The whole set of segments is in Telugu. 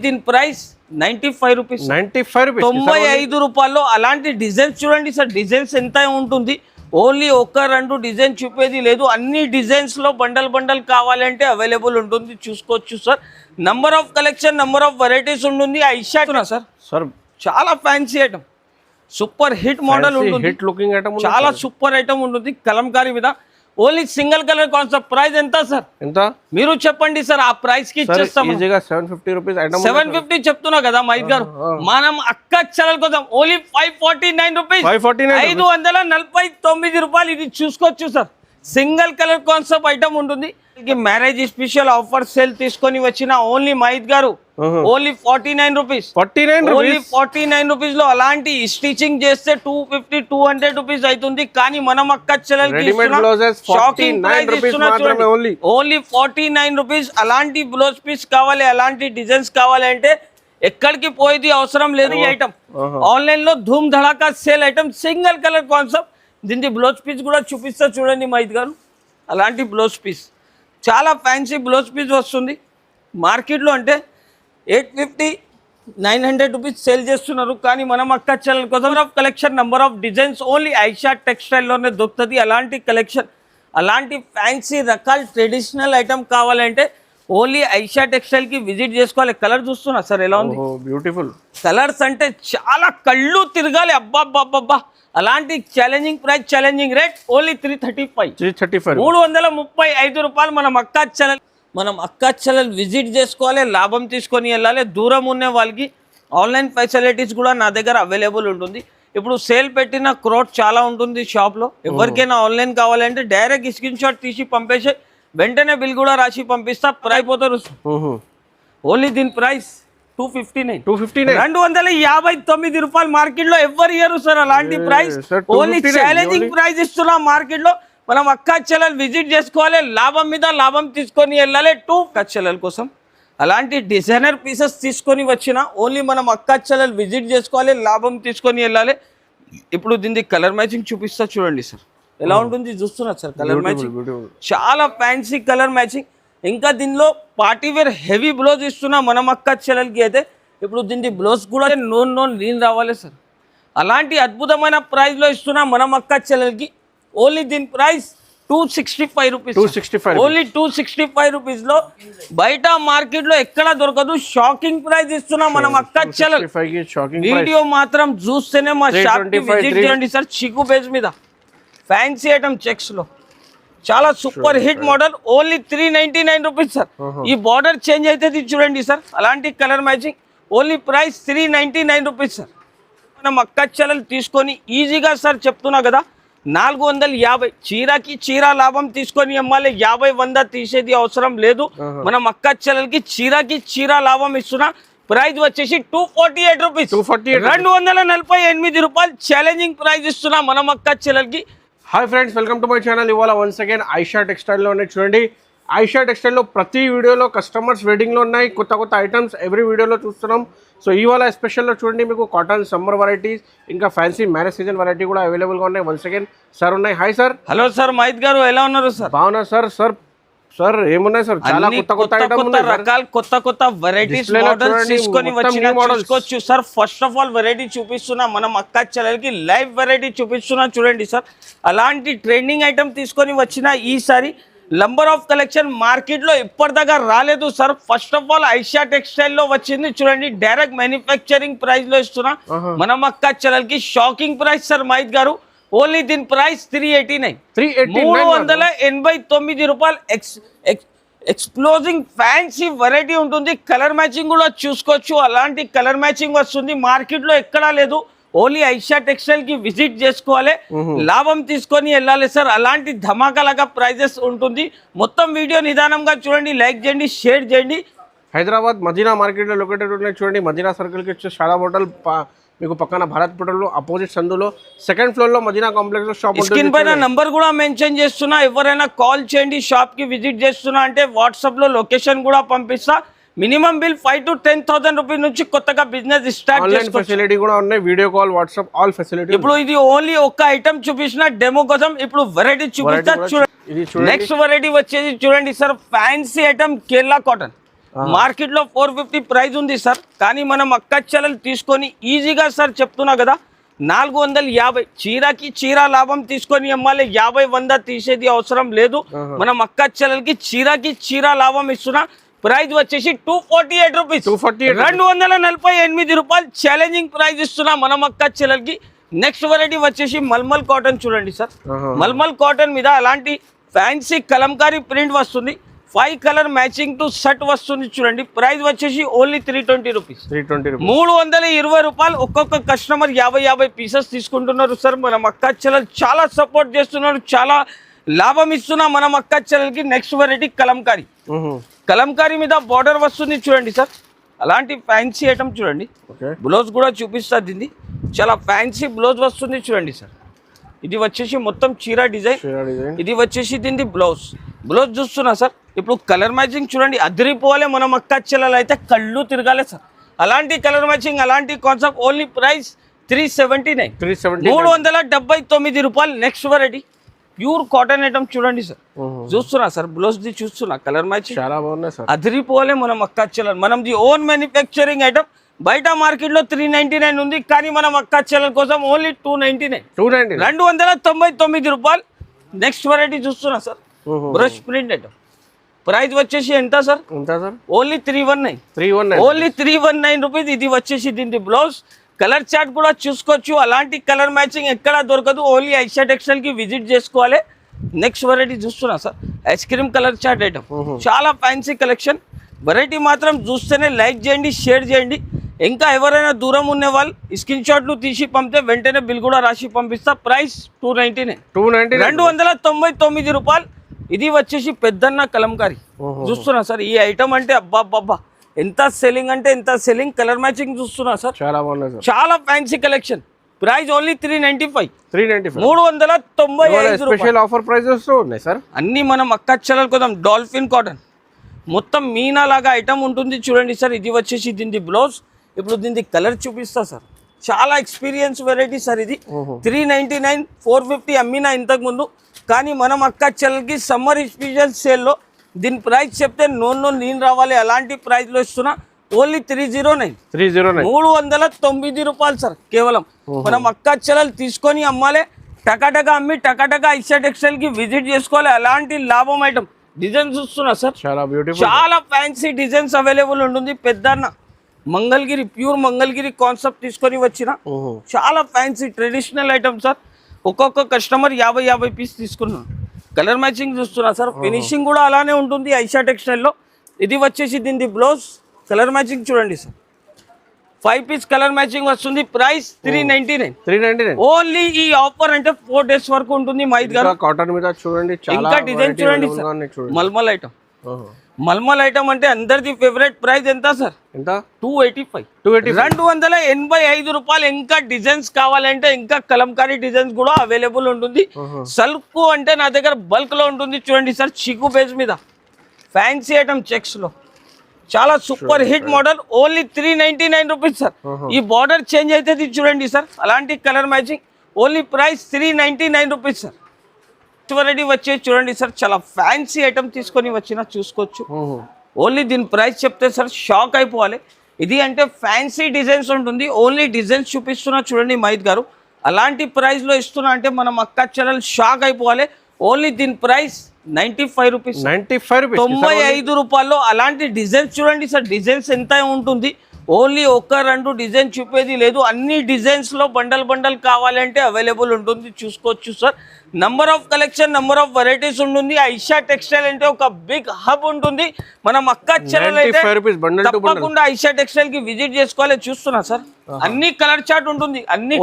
దీని ప్రైస్ 95 రూపీస్. 95 రూపీస్, 95 రూపాయల్లో అలాంటి డిజైన్స్ చూడండి సార్. డిజైన్స్ ఎంత ఉంటుంది, ఓన్లీ ఒక్క రెండు డిజైన్ చూపేది లేదు, అన్ని డిజైన్స్లో బండల్ కావాలంటే అవైలబుల్ ఉంటుంది, చూసుకోవచ్చు sir. Number of collection, number of varieties ఉంటుంది. ఐషా సార్ సార్ చాలా fancy item, super hit model ఉంటుంది, హిట్ లుకింగ్ ఐటమ్, చాలా సూపర్ ఐటమ్ ఉంటుంది. కలంకారీ మీద only single colour concept. Price ఎంత సార్? ఎంత మీరు చెప్పండి సార్, ఆ ప్రైస్ కి ఇచ్చేస్తాం. 750 రూపీస్ ఐటమ్, 750 చెప్తున్నా కదా మైద్ గారు. మనం అక్క చెల్లెల కోసం ఓన్లీ 549 రూపీస్, 549 రూపాయలు. ఇది చూసుకోవచ్చు sir, single colour concept item ఉంటుంది. మ్యారేజ్ స్పెషల్ ఆఫర్ సేల్ తీసుకొని వచ్చిన ఓన్లీ మైద్ గారు ఓన్లీ 49 రూపీస్, ఓన్లీ 49 రూపీస్ లో అలాంటి స్టిచింగ్ చేస్తే 250-200 రూపీస్ అవుతుంది. కానీ మనం అక్క చెల్లెలకి షాకింగ్ ప్రైస్ ఇస్తున్నా చూడండి, ఓన్లీ 49 రూపీస్. అలాంటి బ్లౌజ్ పీస్ కావాలి, అలాంటి డిజైన్స్ కావాలంటే ఎక్కడికి పోయేది అవసరం లేదు. ఈ ఐటమ్ ఆన్లైన్ లో ధూమ్ ధడాకా sale item, single colour concept. దీనికి బ్లౌజ్ పీస్ కూడా చూపిస్తా చూడండి మైద్ గారు. అలాంటి బ్లౌజ్ పీస్ చాలా ఫ్యాన్సీ బ్లౌజ్ పీస్ వస్తుంది. మార్కెట్లో అంటే 850-900 రూపీస్ సేల్ చేస్తున్నారు. కానీ మనం అక్క చెల్లెల కోసం of collection, number of designs only Aisha టెక్స్టైల్లోనే దొరుకుతుంది. అలాంటి కలెక్షన్, అలాంటి ఫ్యాన్సీ రకాల ట్రెడిషనల్ ఐటమ్ కావాలంటే ఓన్లీ ఐషా టెక్స్టైల్కి విజిట్ చేసుకోవాలి. కలర్ చూస్తున్నా సార్ ఎలా ఉంది, బ్యూటిఫుల్ కలర్స్ అంటే చాలా కళ్ళు తిరగాలి. అబ్బాబ్బాబ్బా, అలాంటి challenging price, challenging rate only 335 రూపాయలు. మనం అక్క చెల్లెలు విజిట్ చేసుకోవాలి, లాభం తీసుకొని వెళ్ళాలి. దూరం ఉన్న వాళ్ళకి ఆన్లైన్ ఫెసిలిటీస్ కూడా నా దగ్గర అవైలబుల్ ఉంటుంది. ఇప్పుడు సేల్ పెట్టిన క్రోట్ చాలా ఉంటుంది షాప్లో. ఎవరికైనా ఆన్లైన్ కావాలంటే డైరెక్ట్ స్క్రీన్ షాట్ తీసి పంపేసి వెంటనే బిల్ కూడా రాసి పంపిస్తా. ప్రైస్ పోతారు ఓన్లీ దీని ప్రైస్ 259, 259 రూపాయలు. మార్కెట్ లో ఎవరు ఇయ్యరు సార్ అలాంటి ప్రైస్. ఓన్లీ ఛాలెంజింగ్ ప్రైస్ ఇస్తున్నా మార్కెట్ లో. మనం అక్క చెల్లెలు విజిట్ చేసుకోవాలి, లాభం మీద లాభం తీసుకొని వెళ్ళాలి. అక్క చెల్లెల కోసం అలాంటి డిజైనర్ పీసెస్ తీసుకొని వచ్చిన ఓన్లీ మనం అక్క చెల్లెలు విజిట్ చేసుకోవాలి, లాభం తీసుకొని వెళ్ళాలి. ఇప్పుడు దీనికి కలర్ మ్యాచింగ్ చూపిస్తా చూడండి సార్ ఎలా ఉంటుంది, చూస్తున్నా సార్. కలర్ మ్యాచింగ్ చాలా ఫ్యాన్సీ కలర్ మ్యాచింగ్. ఇంకా దీనిలో పార్టీవేర్ హెవీ బ్లౌజ్ ఇస్తున్నా మనం అక్క చెల్లెలకి. అయితే ఇప్పుడు దీనికి బ్లౌజ్ కూడా నీళ్ళు రావాలి సార్. అలాంటి అద్భుతమైన ప్రైస్లో ఇస్తున్నా మనం అక్క చెల్లెలకి. ఓన్లీ దీని ప్రైస్ 265 రూపీస్, ఓన్లీ 265 రూపీస్లో. బయట మార్కెట్లో ఎక్కడ దొరకదు, షాకింగ్ ప్రైస్ ఇస్తున్నా మనం అక్క చెల్లెలు. వీడియో మాత్రం చూస్తేనే మా షాప్కి విజిట్ చేయండి సార్. చిక్కు బేస్ మీద ఫ్యాన్సీ ఐటమ్ చెక్స్లో చాలా super hit model, only 399 rupees sir. ఈ బార్డర్ చేంజ్ అయితే చూడండి సార్. అలాంటి colour matching only price 399 rupees sir. మనం అక్క చెల్లెలు తీసుకొని ఈజీగా సార్ చెప్తున్నా కదా 450 చీరకి చీర లాభం తీసుకొని అమ్మాలి. 50-100 తీసేది అవసరం లేదు. మనం అక్క చెల్లెలకి చీరకి చీర లాభం ఇస్తున్నా. ప్రైస్ వచ్చేసి 248 రూపీస్, 248 రూపాయలు. ఛాలెంజింగ్ ప్రైస్ ఇస్తున్నా మనం అక్క చెల్లెలకి. Hi friends, welcome to my channel. ఇవాళ వన్స్ అగైన్ ఐషా టెక్స్టైల్లో ఉన్నాయి చూడండి. ఐషా టెక్స్టైల్లో ప్రతి వీడియోలో కస్టమర్స్ వెడ్డింగ్లో ఉన్నాయి, కొత్త ఐటమ్స్ ఎవ్రీ వీడియోలో చూస్తున్నాం. సో ఇవాళ స్పెషల్లో చూడండి మీకు కాటన్ సమ్మర్ వెరైటీస్, ఇంకా ఫ్యాన్సీ మ్యారేజ్ సీజన్ వెరైటీ కూడా అవైలబుల్గా ఉన్నాయి. వన్స్ అగైన్ సార్ ఉన్నాయి. Hi sir. హలో సార్, మైద్ గారు ఎలా ఉన్నారు సార్? బాగున్నా సార్. సార్ ఏమున్నాయి సార్? చాలా కొత్త రకాల కొత్త వెరైటీస్ మోడల్స్ తీసుకొని చూసుకోవచ్చు sir. First of all variety చూపిస్తున్నా మనం అక్క చెల్లెలకి, లైవ్ వెరైటీ చూపిస్తున్నా చూడండి సార్. అలాంటి ట్రెండింగ్ ఐటమ్ తీసుకొని వచ్చిన ఈసారి నంబర్ ఆఫ్ కలెక్షన్ మార్కెట్లో ఇప్పటిదాకా రాలేదు sir. First of all Aisha టెక్స్టైల్లో వచ్చింది చూడండి. డైరెక్ట్ మ్యానుఫ్యాక్చరింగ్ ప్రైస్ లో ఇస్తున్నా మనం అక్క చెల్లెలకి. షాకింగ్ ప్రైస్ సార్ మైద్ గారు. ఓన్లీ దీని ప్రైస్ 389, 389 రూపాయలు. ఎక్స్ప్లోజింగ్ ఫ్యాన్సీ వెరైటీ ఉంటుంది. కలర్ మ్యాచింగ్ కూడా చూసుకోవచ్చు. అలాంటి కలర్ మ్యాచింగ్ వస్తుంది, మార్కెట్లో ఎక్కడా లేదు. ఓన్లీ ఐషా టెక్స్టైల్ కి విజిట్ చేసుకోవాలి, లాభం తీసుకొని వెళ్ళాలి సార్. అలాంటి ధమాకాలాగా ప్రైజెస్ ఉంటుంది. మొత్తం వీడియో నిదానంగా చూడండి, లైక్ చేయండి, షేర్ చేయండి. హైదరాబాద్ మదీనా మార్కెట్లో లొకేటెడ్ ఉన్నాయి చూడండి. మదీనా సర్కిల్కి వచ్చే షాడా హోటల్ మీకు పక్కన భారత్ పెట్రోల్ అపోజిట్ సందులో సెకండ్ ఫ్లోర్ లో మదీనా కాంప్లెక్స్ లో షాప్. స్క్రీన్ పైన నంబర్ కూడా మెన్షన్ చేస్తున్నా, ఎవరైనా కాల్ చేయండి. షాప్ కి విజిట్ చేస్తున్నా అంటే వాట్సాప్ లో లొకేషన్ కూడా పంపిస్తా. మినిమం బిల్ 5,000 to 10,000 రూపీస్ నుంచి కొత్తగా బిజినెస్ స్టార్ట్ చేసుకోవచ్చు. ఫెసిలిటీ కూడా ఉన్నాయి, video call, WhatsApp, all facility. ఇప్పుడు ఇది ఓన్లీ ఒక ఐటమ్ చూపించిన డెమో కోసం. ఇప్పుడు వెరైటీ చూపిస్తా చూడండి. నెక్స్ట్ వెరైటీ వచ్చేసి చూడండి sir, fancy item Kerala cotton. Market లో 450 ప్రైస్ ఉంది సార్. కానీ మనం అక్క చెల్లెలు తీసుకొని ఈజీగా సార్ చెప్తున్నా కదా 450 చీరకి చీర లాభం తీసుకొని అమ్మాలి. 50-100 తీసేది అవసరం లేదు. మనం అక్క చెల్లెలకి చీరకి చీర లాభం ఇస్తున్నా. ప్రైస్ వచ్చేసి 248 రూపీస్, 248 రూపాయలు ఛాలెంజింగ్ ప్రైస్ ఇస్తున్నా మనం అక్క చెల్లెలకి. నెక్స్ట్ వెరైటీ వచ్చేసి మల్మల్ కాటన్ చూడండి సార్. మల్మల్ కాటన్ మీద అలాంటి ఫ్యాన్సీ కలంకారీ ప్రింట్ వస్తుంది. 5 కలర్ మ్యాచింగ్ టు షర్ట్ వస్తుంది చూడండి. ప్రైస్ వచ్చేసి ఓన్లీ 320 రూపీస్, 320 రూపాయలు. ఒక్కొక్క కస్టమర్ 50 పీసెస్ తీసుకుంటున్నారు సార్. మనం అక్క చెల్లెలు చాలా సపోర్ట్ చేస్తున్నారు, చాలా లాభం ఇస్తున్నా మనం అక్క చెల్లెలకి. Next variety Kalamkari. కలంకారీ మీద బార్డర్ వస్తుంది చూడండి సార్. అలాంటి ఫ్యాన్సీ ఐటమ్ చూడండి. బ్లౌజ్ కూడా చూపిస్తా. దీన్ని చాలా ఫ్యాన్సీ బ్లౌజ్ వస్తుంది చూడండి సార్. ఇది వచ్చేసి మొత్తం చీర డిజైన్. ఇది వచ్చేసి దీన్ని బ్లౌజ్ చూస్తున్నా సార్. ఇప్పుడు కలర్ మ్యాచింగ్ చూడండి, అదిరిపోవాలి. మనం అక్క చెల్లెలు అయితే కళ్ళు తిరగాలి సార్. అలాంటి కలర్ మ్యాచింగ్, అలాంటి కాన్సెప్ట్. ఓన్లీ ప్రైస్ 379, 379 రూపాయలు. Next variety pure cotton item చూడండి సార్. చూస్తున్నా సార్, బ్లౌజ్ ది చూస్తున్నా, కలర్ మ్యాచింగ్ చాలా బాగున్నాయి సార్. అదిరిపోలే మనం అక్క చెల్లెలు. మనది ఓన్ మ్యానుఫ్యాక్చరింగ్ ఐటమ్. బయట మార్కెట్ లో 399 ఉంది, కానీ మనం అక్క చెల్లెల కోసం ఓన్లీ 299, 299 రూపాయలు. నెక్స్ట్ వెరైటీ చూస్తున్నా sir, brush print item. Price వచ్చేసి ఎంత సార్? Only 319, only 319 rupees. ఇది వచ్చేసి దీని బ్లౌజ్. కలర్ చార్ట్ కూడా చూసుకోవచ్చు. అలాంటి కలర్ మ్యాచింగ్ ఎక్కడ దొరకదు. ఓన్లీ ఐషా టెక్స్టైల్ కి విజిట్ చేసుకోవాలి. నెక్స్ట్ వెరైటీ చూస్తున్నా sir, ice cream colour chart item. చాలా ఫ్యాన్సీ కలెక్షన్. వెరైటీ మాత్రం చూస్తేనే లైక్ చేయండి, షేర్ చేయండి. ఇంకా ఎవరైనా దూరం ఉన్న వాళ్ళు స్క్రీన్ షాట్లు తీసి పంపితే వెంటనే బిల్ కూడా రాసి పంపిస్తా. ప్రైస్ 299, 299 రూపాయలు. ఇది వచ్చేసి పెద్దన్న కలంకారీ. చూస్తున్నా సార్, ఈ ఐటమ్ అంటే అబ్బా ఎంత సెల్లింగ్ అంటే ఎంత సెల్లింగ్. కలర్ మ్యాచింగ్ చూస్తున్నా సార్, చాలా బాగుంది సార్. చాలా fancy collection. Price only 395, 395. Special offer prices ఉన్నాయి సార్. అన్ని మనం అక్క చెల్లెలు కోసం. డాల్ఫిన్ కాటన్ మొత్తం మీనా లాగా ఐటమ్ ఉంటుంది చూడండి సార్. ఇది వచ్చేసి దీని బ్లౌజ్. ఇప్పుడు దీని కలర్ చూపిస్తా సార్. చాలా ఎక్స్పీరియన్స్ వెరైటీ సార్. ఇది 399, 450 అమ్మినా ఇంతకు ముందు. కానీ మనం అక్క చెల్లెలకి సమ్మర్ స్పెషల్ సేల్లో దీని ప్రైస్ చెప్తే నేను రావాలి. అలాంటి ప్రైస్లో ఇస్తున్నా. ఓన్లీ 309, 309 రూపాయలు సార్. కేవలం మనం అక్క చెల్లెలు తీసుకొని అమ్మాలి. టకాటకా అమ్మి టకాటకా ఐషా టెక్స్టైల్ కి విజిట్ చేసుకోవాలి. అలాంటి లాభం ఐటమ్. డిజైన్స్ చూస్తున్నా సార్, చాలా బ్యూటిఫుల్, చాలా ఫ్యాన్సీ డిజైన్స్ అవైలబుల్ ఉంటుంది. పెద్దన్న మంగళగిరి, ప్యూర్ మంగళగిరి కాన్సెప్ట్ తీసుకొని వచ్చిన చాలా ఫ్యాన్సీ ట్రెడిషనల్ ఐటమ్ సార్. ఒక్కొక్క కస్టమర్ 50 పీస్ తీసుకున్నాను. కలర్ మ్యాచింగ్ చూస్తున్నా సార్. ఫినిషింగ్ కూడా అలానే ఉంటుంది ఐషా టెక్స్టైల్లో. ఇది వచ్చేసి దీని బ్లౌజ్. కలర్ మ్యాచింగ్ చూడండి సార్. 5 పీస్ కలర్ మ్యాచింగ్ వస్తుంది. ప్రైస్ 399. ఓన్లీ ఈ ఆఫర్ అంటే 4 days వరకు ఉంటుంది. మైద్ గారు కాటన్ మీద చూడండి, ఇంకా డిజైన్ చూడండి సార్. మల్మల్ ఐటమ్. మల్మల్ ఐటమ్ అంటే అందరిది ఫేవరెట్. ప్రైస్ ఎంత సార్? ఎంత? 285, 285 రూపాయలు. ఇంకా డిజైన్స్ కావాలంటే ఇంకా కలంకారీ డిజైన్స్ కూడా అవైలబుల్ ఉంటుంది. సల్క్ అంటే నా దగ్గర బల్క్ లో ఉంటుంది చూడండి సార్. చిక్కు బేస్ మీద ఫ్యాన్సీ ఐటమ్ చెక్స్ లో చాలా super hit model. Only 399 rupees sir. ఈ బార్డర్ చేంజ్ అయితే చూడండి సార్. అలాంటి colour matching. Only price 399 rupees sir. Variety వచ్చే చూడండి సార్, చాలా ఫ్యాన్సీ ఐటమ్ తీసుకొని వచ్చిన చూసుకోవచ్చు. ఓన్లీ దీని ప్రైస్ చెప్తే సార్ షాక్ అయిపోవాలి. ఇది అంటే ఫ్యాన్సీ డిజైన్స్ ఉంటుంది. ఓన్లీ డిజైన్స్ చూపిస్తున్నా చూడండి మైద్ గారు. అలాంటి ప్రైస్ లో ఇస్తున్నా అంటే మనం అక్క చెల్లెలు షాక్ అయిపోవాలి. ఓన్లీ దీని ప్రైస్ 95 రూపీస్, 95 రూపాయల్లో. అలాంటి డిజైన్స్ చూడండి సార్. డిజైన్స్ ఎంత ఉంటుంది. ఓన్లీ 1-2 డిజైన్ చూపేది లేదు. అన్ని డిజైన్స్ లో బండల్ కావాలంటే అవైలబుల్ ఉంటుంది. చూసుకోవచ్చు sir. Number of collection, number of varieties ఉంటుంది. ఐషా టెక్స్టైల్ అంటే ఒక బిగ్ హబ్ ఉంటుంది. మనం అక్క చెల్లెలు అయితే తప్పకుండా ఐషా టెక్స్టైల్ కి విజిట్ చేసుకోవాలి. చూస్తున్నా సార్, అన్ని కలర్ చార్ట్ ఉంటుంది. అన్ని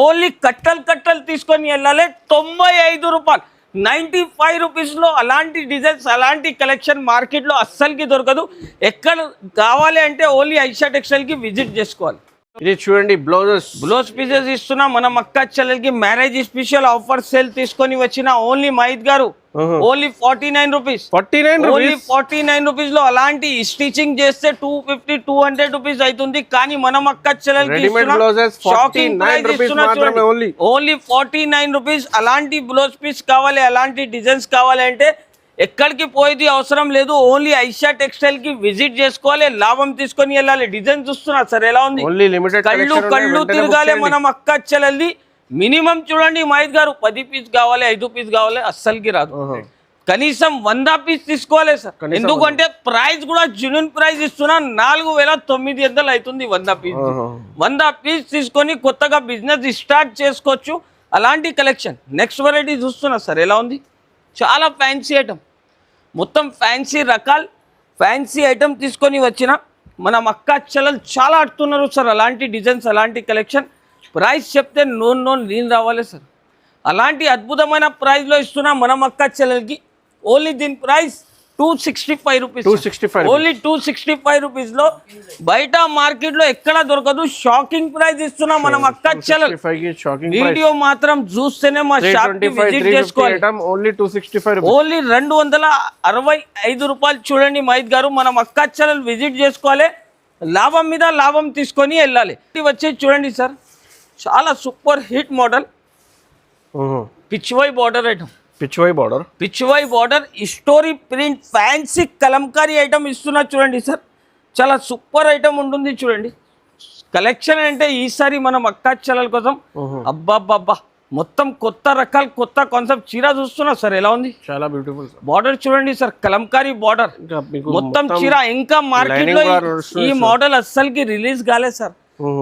ఓన్లీ కట్టలు తీసుకొని వెళ్ళాలి. 95 రూపాయలు, 95 రూపీస్ లో అలాంటి డిజైన్స్, అలాంటి కలెక్షన్ మార్కెట్ లో అస్సలకి దొరకదు. ఎక్కడ కావాలి అంటే ఓన్లీ ఐషా టెక్స్టైల్ కి విజిట్ చేసుకోవాలి. ఇది చూడండి, బ్లౌజ్ పీసెస్ ఇస్తున్నా. మనం అక్క చెల్లెలకి మ్యారేజ్ స్పెషల్ ఆఫర్ సేల్ తీసుకొని వచ్చిన ఓన్లీ మైద్ గారు. ఓన్లీ 49 రూపీస్, ఓన్లీ 49 రూపీస్ లో అలాంటి స్టిచింగ్ చేస్తే 250, 200 రూపీస్ అవుతుంది. కానీ మనం అక్క చెల్లెలకి షాకింగ్ ప్రైస్ ఇస్తున్నా చూడండి. Only 49 rupees. అలాంటి బ్లౌజ్ పీస్ కావాలి, అలాంటి డిజైన్స్ కావాలి అంటే ఎక్కడికి పోయేది అవసరం లేదు. ఓన్లీ ఐషా టెక్స్టైల్ కి విజిట్ చేసుకోవాలి, లాభం తీసుకొని వెళ్ళాలి. డిజైన్ చూస్తున్నారు సార్ ఎలా ఉంది, ఓన్లీ లిమిటెడ్ కళ్ళు తిరగాలి మనం అక్క చెల్లెల్ది. మినిమం చూడండి మహిత్ గారు 10 పీస్ కావాలి, 5 పీస్ కావాలి, అస్సలకి రాదు. కనీసం 100 పీస్ తీసుకోవాలి సార్. ఎందుకంటే ప్రైస్ కూడా జెన్యూన్ ప్రైస్ ఇస్తున్నా, 4900 అవుతుంది 100 పీస్. 100 పీస్ తీసుకొని కొత్తగా బిజినెస్ స్టార్ట్ చేసుకోవచ్చు. అలాంటి కలెక్షన్. నెక్స్ట్ వెరైటీ చూస్తున్నా సార్ ఎలా ఉంది, చాలా ఫ్యాన్సీ ఐటమ్, మొత్తం ఫ్యాన్సీ రకాలు, ఫ్యాన్సీ ఐటమ్ తీసుకొని వచ్చిన మనం అక్క చెల్లెలు చాలా ఆడుతున్నారు సార్. అలాంటి డిజైన్స్, అలాంటి కలెక్షన్. ప్రైస్ చెప్తే నీళ్ళు రావాలి సార్. అలాంటి అద్భుతమైన ప్రైస్లో ఇస్తున్నా మనం అక్క చెల్లెలకి. ఓన్లీ దీని ప్రైస్ 265 రూపీస్. ఓన్లీ 265 రూపీస్లో. బయట మార్కెట్లో ఎక్కడ దొరకదు. షాకింగ్ ప్రైస్ ఇస్తున్నా మనం అక్క చెల్లెలు. వీడియో మాత్రం చూస్తేనే మా షాప్ కి విజిట్ చేసుకోవాలి. ఓన్లీ 265 రూపాయలు. చూడండి మహిత్ గారు, మనం అక్క చెల్లెలు విజిట్ చేసుకోవాలి, లాభం మీద లాభం తీసుకొని వెళ్ళాలి. ఇది వచ్చేసి చూడండి సార్, చాలా super hit model, Pichwai border item. Pichwai border story print fancy Kalamkari item ఇస్తున్నా చూడండి సార్. చాలా సూపర్ ఐటమ్ ఉంటుంది చూడండి. కలెక్షన్ అంటే ఈసారి మనం అక్క చెల్లెల కోసం అబ్బాబ్బా మొత్తం కొత్త రకాలు, కొత్త కాన్సెప్ట్. చీర చూస్తున్నా సార్ ఎలా ఉంది, చాలా బ్యూటిఫుల్. బార్డర్ చూడండి సార్, కలంకారీ బార్డర్ మొత్తం చీర. ఇంకా మార్కెట్ లో ఈ మోడల్ అస్సలకి రిలీజ్ కాలేదు సార్.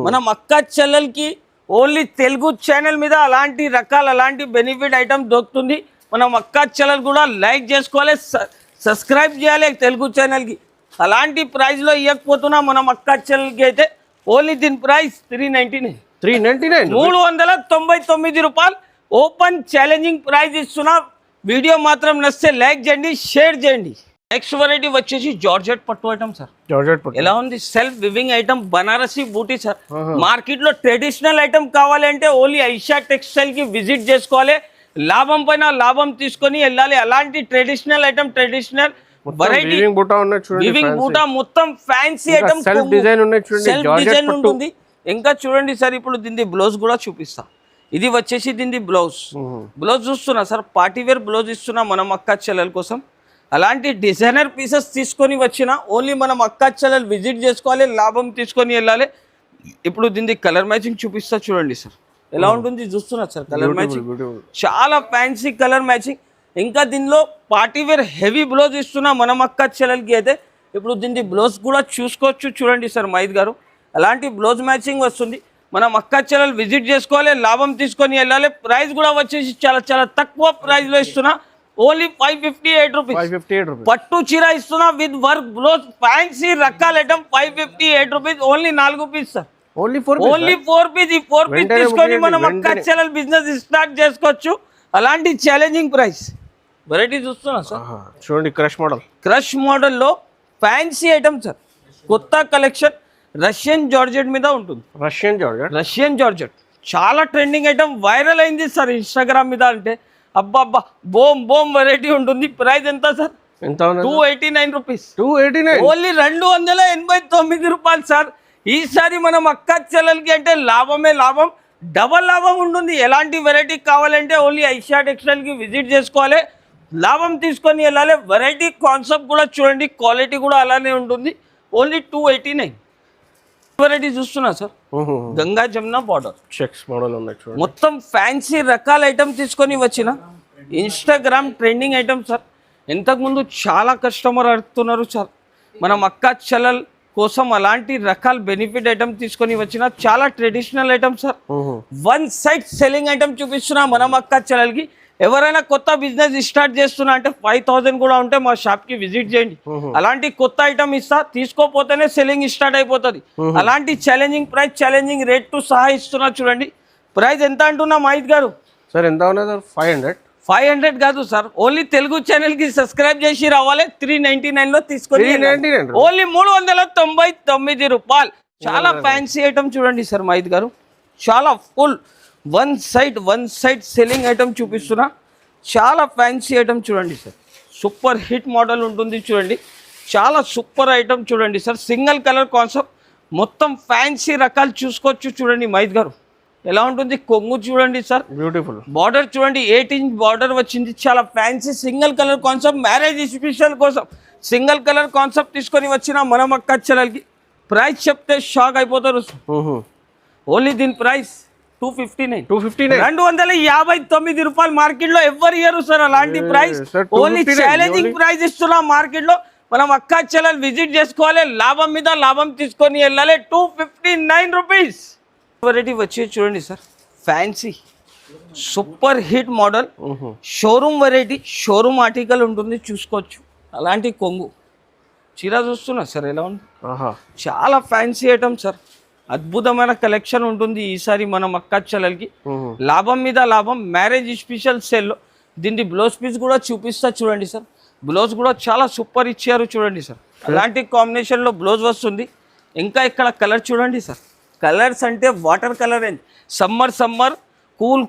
మనం అక్క చెల్లెలకి ఓన్లీ తెలుగు ఛానల్ మీద అలాంటి రకాలు, అలాంటి బెనిఫిట్ ఐటమ్ దొరుకుతుంది. మనం అక్క చెల్లెలు కూడా లైక్ చేసుకోవాలి, సబ్స్క్రైబ్ చేయాలి తెలుగు ఛానల్కి. అలాంటి ప్రైస్లో ఇవ్వకపోతున్నా మనం అక్క చెల్లెలకి అయితే. ఓన్లీ దీని ప్రైస్ 399. 399 రూపాయలు. ఓపెన్ ఛాలెంజింగ్ ప్రైస్ ఇస్తున్నా. వీడియో మాత్రం నచ్చితే లైక్ చేయండి, షేర్ చేయండి. నెక్స్ట్ వెరైటీ వచ్చేసి జార్జెట్ పట్టు ఐటమ్ సార్. ఎలా ఉంది, సెల్ఫ్ వివింగ్ ఐటమ్, బనారసి బూటీ సార్. మార్కెట్ లో ట్రెడిషనల్ ఐటమ్ కావాలంటే ఓన్లీ ఐషా టెక్స్టైల్ కి విజిట్ చేసుకోవాలి, లాభం పైన లాభం తీసుకొని వెళ్ళాలి. అలాంటి traditional item, traditional variety weaving బూటా మొత్తం ఫ్యాన్సీ ఐటమ్, సెల్ఫ్ డిజైన్ ఉంటుంది. ఇంకా చూడండి సార్, ఇప్పుడు దీని బ్లౌజ్ కూడా చూపిస్తా. ఇది వచ్చేసి దీని బ్లౌజ్ చూస్తున్నా సార్, పార్టీ వేర్ బ్లౌజ్ ఇస్తున్నా మనం అక్క చెల్లెల కోసం. అలాంటి డిజైనర్ పీసెస్ తీసుకొని వచ్చిన ఓన్లీ మనం అక్క చెల్లెలు విజిట్ చేసుకోవాలి, లాభం తీసుకొని వెళ్ళాలి. ఇప్పుడు దీని కలర్ మ్యాచింగ్ చూపిస్తా చూడండి సార్ ఎలా ఉంటుంది. చూస్తున్నా సార్ కలర్ మ్యాచింగ్, చాలా ఫ్యాన్సీ కలర్ మ్యాచింగ్. ఇంకా దీనిలో పార్టీ వేర్ హెవీ బ్లౌజ్ ఇస్తున్నా మనం అక్క చెల్లెలకి అయితే. ఇప్పుడు దీని బ్లౌజ్ కూడా చూసుకోవచ్చు చూడండి సార్ మహిత్ గారు. అలాంటి బ్లౌజ్ మ్యాచింగ్ వస్తుంది. మనం అక్క చెల్లెలు విజిట్ చేసుకోవాలి, లాభం తీసుకొని వెళ్ళాలి. ప్రైస్ కూడా వచ్చేసి చాలా చాలా తక్కువ ప్రైస్లో ఇస్తున్నా. Only 558 rupees. పట్టు చీర ఇస్తున్నా విత్ వర్క్ బ్లౌజ్, ఫ్యాన్సీ రకాల item. 558 rupees. Only 4 piece sir. Only 4 piece. ఈ 4 పీస్ తీసుకొని మనం అక్క చెల్లెలు బిజినెస్ స్టార్ట్ చేసుకోవచ్చు. అలాంటి ఛాలెంజింగ్ ప్రైస్ వెరైటీ చూస్తున్నా సార్. చూడండి క్రష్ మోడల్లో ఫ్యాన్సీ ఐటమ్ సార్, కొత్త కలెక్షన్. రష్యన్ జార్జెట్ మీద ఉంటుంది. రష్యన్ జార్జెట్ చాలా ట్రెండింగ్ ఐటమ్, వైరల్ అయింది సార్ ఇన్స్టాగ్రామ్ మీద. అంటే అబ్బా బోమ్ వెరైటీ ఉంటుంది. ప్రైస్ ఎంత సార్? 289 రూపీస్. ఓన్లీ 289 రూపాయలు సార్. ఈసారి మనం అక్క చెల్లెలకి అంటే లాభమే లాభం, డబల్ లాభం ఉంటుంది. ఎలాంటి వెరైటీ కావాలంటే ఓన్లీ ఐషా టెక్స్టైల్కి విజిట్ చేసుకోవాలి, లాభం తీసుకొని వెళ్ళాలి. వెరైటీ కాన్సెప్ట్ కూడా చూడండి, క్వాలిటీ కూడా అలానే ఉంటుంది. ఓన్లీ 289. వెరైటీ చూస్తున్నా sir, Ganga Jamuna border checks model ఉన్నాయి. మొత్తం ఫ్యాన్సీ రకాల ఐటమ్ తీసుకొని వచ్చిన ఇన్స్టాగ్రామ్ ట్రెండింగ్ ఐటమ్ సార్. ఇంతకుముందు చాలా కస్టమర్ అడుగుతున్నారు సార్ మనం అక్క చెల్లెల కోసం అలాంటి రకాల బెనిఫిట్ ఐటమ్ తీసుకొని వచ్చిన. చాలా traditional item sir. One side selling item చూపిస్తున్నా మనం అక్క చెల్లెలకి. ఎవరైనా కొత్త బిజినెస్ స్టార్ట్ చేస్తున్నా అంటే 5000 కూడా ఉంటే మా షాప్ కి విజిట్ చేయండి. అలాంటి కొత్త ఐటమ్ ఇస్తా, తీసుకోపోతేనే సెల్లింగ్ స్టార్ట్ అయిపోతుంది. అలాంటి challenging price, challenging rate to సహా ఇస్తున్నా చూడండి. ప్రైస్ ఎంత అంటున్నా మహిత్ గారు? సార్ ఎంత ఉన్నది సార్? 500 కాదు సార్, ఓన్లీ తెలుగు ఛానల్ కి సబ్స్క్రైబ్ చేసి రావాలి. 399 లో తీసుకొని ఓన్లీ 399 రూపాయలు. చాలా ఫ్యాన్సీ ఐటమ్ చూడండి సార్ మహిత్ గారు. చాలా full one side selling item చూపిస్తున్నా. చాలా ఫ్యాన్సీ ఐటమ్ చూడండి సార్. సూపర్ హిట్ మోడల్ ఉంటుంది చూడండి. చాలా సూపర్ ఐటమ్ చూడండి సార్. సింగిల్ కలర్ కాన్సెప్ట్, మొత్తం ఫ్యాన్సీ రకాలు చూసుకోవచ్చు చూడండి మహిత్ గారు. ఎలా ఉంటుంది కొంగు చూడండి సార్, బ్యూటిఫుల్ బార్డర్ చూడండి 8 ఇంచ్ బార్డర్ వచ్చింది, చాలా fancy single colour concept, marriage special కోసం సింగిల్ కలర్ కాన్సెప్ట్ తీసుకొని వచ్చిన మనం అక్క చెల్లెలకి ప్రైస్ చెప్తే షాక్ అయిపోతారు. ఓన్లీ దీని ప్రైస్ 259 259 రూపాయలు. మార్కెట్ లో ఎవరు ఇయ్యరు సార్ అలాంటి ప్రైస్. ఓన్లీ ఛాలెంజింగ్ ప్రైస్ ఇస్తున్నాం మార్కెట్ లో. మనం అక్క చెల్లెలు విజిట్ చేసుకోవాలి, లాభం మీద లాభం తీసుకొని వెళ్ళాలి. 259 రూపీస్. వెరైటీ వచ్చి చూడండి sir, fancy super hit model, showroom variety, showroom article ఉంటుంది, చూసుకోవచ్చు. అలాంటి కొంగు చీర చూస్తున్నా సార్, ఎలా ఉంది, చాలా ఫ్యాన్సీ ఐటమ్ సార్, అద్భుతమైన కలెక్షన్ ఉంటుంది ఈసారి మనం అక్క చెల్లెలకి. లాభం మీద లాభం, మ్యారేజ్ స్పెషల్ సేల్లో. దీన్ని బ్లౌజ్ పీస్ కూడా చూపిస్తా చూడండి సార్, బ్లౌజ్ కూడా చాలా సూపర్ ఇచ్చారు చూడండి సార్. అలాంటి కాంబినేషన్లో బ్లౌజ్ వస్తుంది. ఇంకా ఇక్కడ కలర్ చూడండి సార్, కలర్స్ అంటే water colour range, summer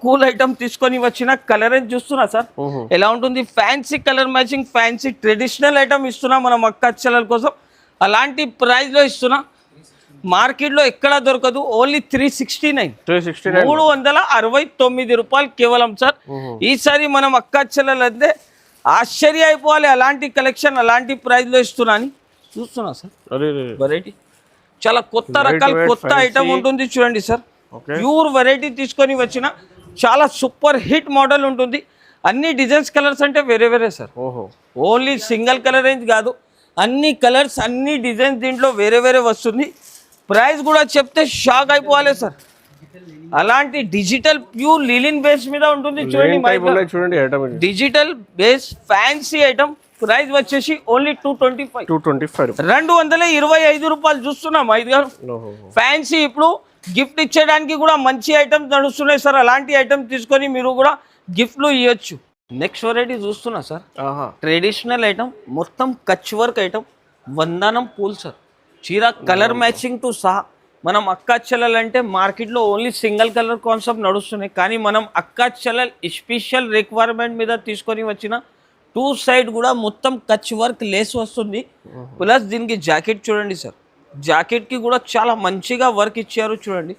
cool item తీసుకొని వచ్చిన కలర్ రేంజ్ చూస్తున్నా సార్, ఎలా ఉంటుంది. Fancy colour matching, fancy traditional item ఇస్తున్నా మనం అక్క చెల్లెల కోసం. అలాంటి ప్రైస్లో ఇస్తున్నా, మార్కెట్లో ఎక్కడ దొరకదు. ఓన్లీ 369 369 రూపాయలు కేవలం సార్. ఈసారి మనం అక్క చెల్లెలు అంటే ఆశ్చర్య అయిపోవాలి, అలాంటి కలెక్షన్ అలాంటి ప్రైస్లో ఇస్తున్నా అని చూస్తున్నా సార్. వెరైటీ చాలా కొత్త రకాల కొత్త ఐటమ్ ఉంటుంది చూడండి సార్. ప్యూర్ వెరైటీ తీసుకొని వచ్చిన చాలా సూపర్ హిట్ మోడల్ ఉంటుంది. అన్ని డిజైన్స్ కలర్స్ అంటే వేరే sir, only single colour range కాదు, అన్ని కలర్స్ అన్ని డిజైన్స్ దీంట్లో వేరే వస్తుంది. ప్రైస్ కూడా చెప్తే షాక్ అయిపోవాలి సార్. అలాంటి డిజిటల్ ప్యూర్ లిలిన్ బేస్ మీద ఉంటుంది చూడండి, digital base fancy item. Price వచ్చేసి ఓన్లీ 225 225 రూపాయలు చూస్తున్నాం ఐదు గారు. ఫ్యాన్సీ ఇప్పుడు గిఫ్ట్ ఇచ్చేయడానికి కూడా మంచి ఐటమ్స్ నడుస్తున్నాయి సార్. అలాంటి ఐటమ్ తీసుకొని మీరు కూడా గిఫ్ట్లు ఇవ్వచ్చు. నెక్స్ట్ వెరైటీ చూస్తున్నా సార్, ట్రెడిషనల్ ఐటమ్, మొత్తం కచ్ వర్క్ ఐటమ్, వందనం పూల్ సార్. చీర కలర్ మ్యాచింగ్ తో సహా. మనం అక్క చెల్లెలు అంటే మార్కెట్లో ఓన్లీ సింగిల్ కలర్ కాన్సెప్ట్ నడుస్తున్నాయి, కానీ మనం అక్క చెల్లెలు స్పెషల్ రిక్వైర్మెంట్ మీద తీసుకొని వచ్చిన 2 సైడ్ కూడా మొత్తం కచ్ వర్క్ లేస్ వస్తుంది. ప్లస్ దీనికి జాకెట్ చూడండి సార్, జాకెట్ కి కూడా చాలా మంచిగా వర్క్ ఇచ్చారు చూడండి,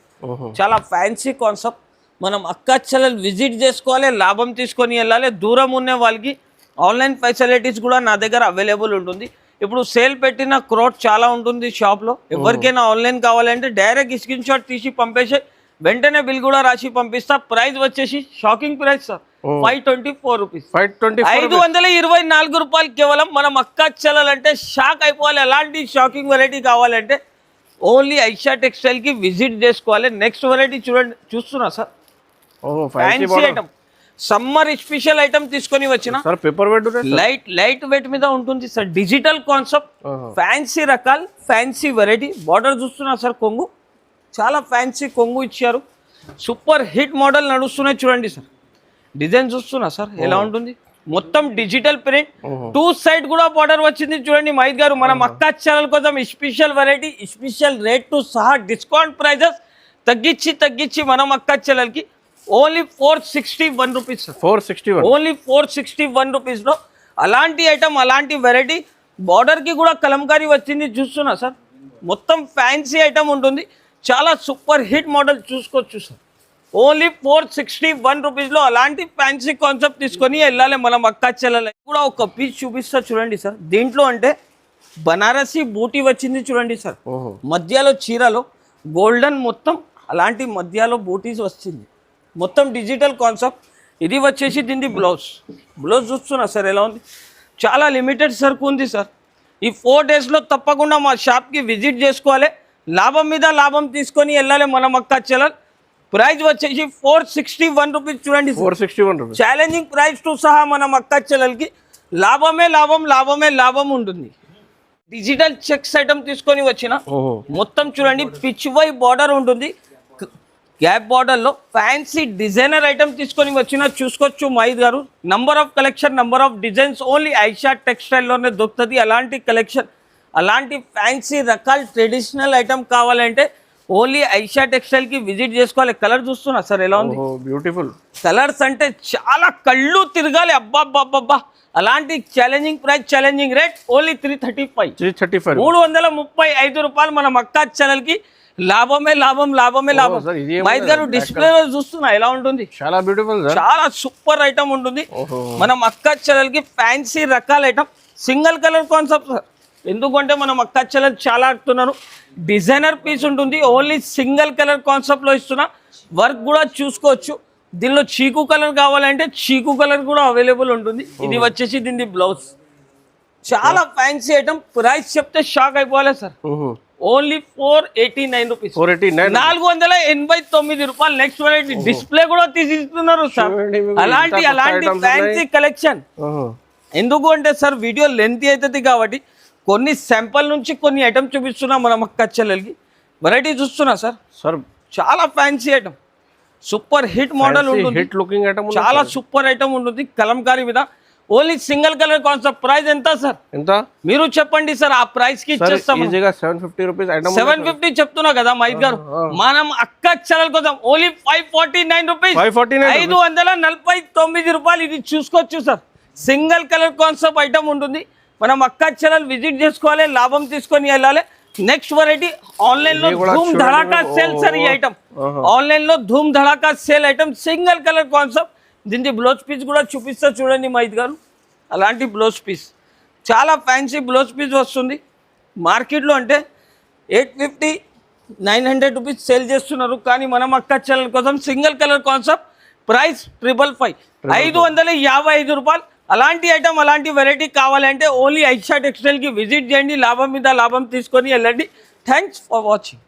చాలా ఫ్యాన్సీ కాన్సెప్ట్. మనం అక్క చెల్లెలు విజిట్ చేసుకోవాలి, లాభం తీసుకొని వెళ్ళాలి. దూరం ఉన్న వాళ్ళకి ఆన్లైన్ ఫెసిలిటీస్ కూడా నా దగ్గర అవైలబుల్ ఉంటుంది. ఇప్పుడు సేల్ పెట్టిన క్రోట్ చాలా ఉంటుంది షాప్లో. ఎవరికైనా ఆన్లైన్ కావాలంటే డైరెక్ట్ స్క్రీన్ షాట్ తీసి పంపేసి వెంటనే బిల్ కూడా రాసి పంపిస్తా. ప్రైస్ వచ్చేసి షాకింగ్ ప్రైస్ సార్, 524 రూపీస్, 524 రూపాయలు కేవలం. మనం అక్క చెల్లెలంటే షాక్ అయిపోవాలి. అలాంటి షాకింగ్ వెరైటీ కావాలంటే ఓన్లీ ఐషా టెక్స్టైల్ కి విజిట్ చేసుకోవాలి. నెక్స్ట్ వెరైటీ చూడండి, చూస్తున్నా sir, fancy item, summer special item తీసుకొని వచ్చిన లైట్ వెయిట్ మీద ఉంటుంది సార్. డిజిటల్ కాన్సెప్ట్, ఫ్యాన్సీ రకాలు, ఫ్యాన్సీ వెరైటీ. బార్డర్ చూస్తున్నా సార్, కొంగు చాలా ఫ్యాన్సీ కొంగు ఇచ్చారు. సూపర్ హిట్ మోడల్ నడుస్తున్నాయి చూడండి సార్. డిజైన్ చూస్తున్నా సార్, ఎలా ఉంటుంది, మొత్తం డిజిటల్ ప్రింట్. 2 సైడ్ కూడా బార్డర్ వచ్చింది చూడండి మైద్ గారు. మనం అక్క ఛానల్ కోసం స్పెషల్ వెరైటీ, స్పెషల్ రేట్ తో సహా డిస్కౌంట్ ప్రైజెస్ తగ్గించి మనం అక్క ఛానల్కి ఓన్లీ 461 రూపీస్, 461 ఓన్లీ 461 రూపీస్ లో అలాంటి ఐటమ్, అలాంటి వెరైటీ. బార్డర్ కి కూడా కలంకారీ వచ్చింది చూస్తున్నా సార్. మొత్తం ఫ్యాన్సీ ఐటమ్ ఉంటుంది, చాలా సూపర్ హిట్ మోడల్ చూసుకోవచ్చు సార్. ఓన్లీ 461 రూపీస్లో అలాంటి ఫ్యాన్సీ కాన్సెప్ట్ తీసుకొని వెళ్ళాలి మనం అక్క చెల్లెలు. కూడా ఒక పీస్ చూపిస్తా చూడండి సార్. దీంట్లో అంటే బనారసి బూటీ వచ్చింది చూడండి సార్, మధ్యలో చీరలో గోల్డెన్ మొత్తం అలాంటి మధ్యలో బూటీస్ వచ్చింది, మొత్తం డిజిటల్ కాన్సెప్ట్. ఇది వచ్చేసి దీన్ని బ్లౌజ్ చూస్తున్నా సార్, ఎలా ఉంది, చాలా లిమిటెడ్ సరుకు ఉంది సార్. ఈ 4 డేస్లో తప్పకుండా మా షాప్కి విజిట్ చేసుకోవాలి, లాభం మీద లాభం తీసుకొని వెళ్ళాలి మనం అక్క చెల్లెలు. ప్రైస్ వచ్చేసి 461 రూపీస్ చూడండి, 461 రూపీస్ ఛాలెంజింగ్ ప్రైస్ టు సహా మనం అక్క చెల్లెలకి లాభమే లాభం ఉంటుంది. డిజిటల్ చెక్స్ ఐటమ్ తీసుకొని వచ్చిన మొత్తం చూడండి, పిచ్ వై బార్డర్ ఉంటుంది, గ్యాప్ బార్డర్లో ఫ్యాన్సీ డిజైనర్ ఐటమ్ తీసుకొని వచ్చిన చూసుకోవచ్చు మైద్ గారు. Number of collection, number of designs only Aisha టెక్స్టైల్లోనే దొరుకుతుంది. అలాంటి కలెక్షన్, అలాంటి ఫ్యాన్సీ రకాల ట్రెడిషనల్ ఐటమ్ కావాలంటే ఓన్లీ ఐషా టెక్స్టైల్ కి విజిట్ చేసుకోవాలి. కలర్ చూస్తున్నా సార్, ఎలా ఉంది, బ్యూటిఫుల్ కలర్స్ అంటే చాలా కళ్ళు తిరగాలి, అబ్బాబ్బాబ్బా. అలాంటి challenging price, challenging rate only 335 335 రూపాయలు మనం అక్క ఛానల్ కి లాభమే లాభం, లాభమే లాభం. సార్ ఇది మైత్ గారు డిస్ప్లేలో చూస్తున్నా ఎలా ఉంటుంది, చాలా బ్యూటిఫుల్ సార్. చాలా సూపర్ ఐటమ్ ఉంటుంది. మనం అక్క చెల్లెలకి ఫ్యాన్సీ రకాల item, single colour concept sir. ఎందుకంటే మనం అక్క చెల్లెలు చాలా ఆడుతున్నారు. డిజైనర్ పీస్ ఉంటుంది, ఓన్లీ సింగిల్ కలర్ కాన్సెప్ట్లో ఇస్తున్నా. వర్క్ కూడా చూసుకోవచ్చు. దీనిలో చీకు కలర్ కావాలంటే చీకు కలర్ కూడా అవైలబుల్ ఉంటుంది. ఇది వచ్చేసి దీని బ్లౌజ్. చాలా ఫ్యాన్సీ ఐటమ్. ప్రైస్ చెప్తే షాక్ అయిపోవాలి సార్. ఓన్లీ 489 రూపీస్, 489 రూపాయలు. నెక్స్ట్ వెరైటీ డిస్ప్లే కూడా తీసిస్తున్నారు సార్. అలాంటి ఫ్యాన్సీ కలెక్షన్. ఎందుకు అంటే సార్ వీడియో లెంత్ అవుతుంది కాబట్టి కొన్ని శాంపుల్ నుంచి కొన్ని ఐటమ్ చూపిస్తున్నా మనం అక్క చెల్లెలకి. వెరైటీ చూస్తున్నా సార్. సార్ చాలా fancy item, super hit model ఉంటుంది. హిట్ లుకింగ్ ఐటమ్ చాలా సూపర్ ఐటమ్ ఉంటుంది కలంకారీ మీద. Only single colour concept. Price ఎంత సార్? ఎంత మీరు చెప్పండి సార్, ఆ ప్రైస్ కి ఇచ్చేస్తాం. ఈజీగా 750 రూపీస్ ఐటమ్. 750 చెప్తున్నా కదా మైత్ గారు. మనం అక్క చెల్లెల కోసం ఓన్లీ 549 రూపీస్, 549 రూపాయలు. ఇది చూసుకోవచ్చు sir. Single colour concept item ఉంటుంది. మనం అక్క చెల్లెలు విజిట్ చేసుకోవాలి, లాభం తీసుకొని వెళ్ళాలి. నెక్స్ట్ వెరైటీ ఆన్లైన్ లో ధూమ్ ధడాకా సేల్ సార్. ఈ ఐటమ్ ఆన్లైన్ లో ధూమ్ ధడాకా sale item, single colour concept. దీనికి బ్లౌజ్ పీస్ కూడా చూపిస్తా చూడండి మైత్ గారు. అలాంటి బ్లౌజ్ పీస్, చాలా ఫ్యాన్సీ బ్లౌజ్ పీస్ వస్తుంది. మార్కెట్లో అంటే 850, 900 రూపీస్ సేల్ చేస్తున్నారు. కానీ మనం అక్క చెల్లెల కోసం సింగిల్ కలర్ కాన్సెప్ట్. ప్రైస్ 555, 555 రూపాయలు. అలాంటి ఐటమ్, అలాంటి వెరైటీ కావాలంటే ఓన్లీ ఐషా టెక్స్టైల్కి విజిట్ చేయండి. లాభం మీద లాభం తీసుకొని వెళ్ళండి. Thanks for watching.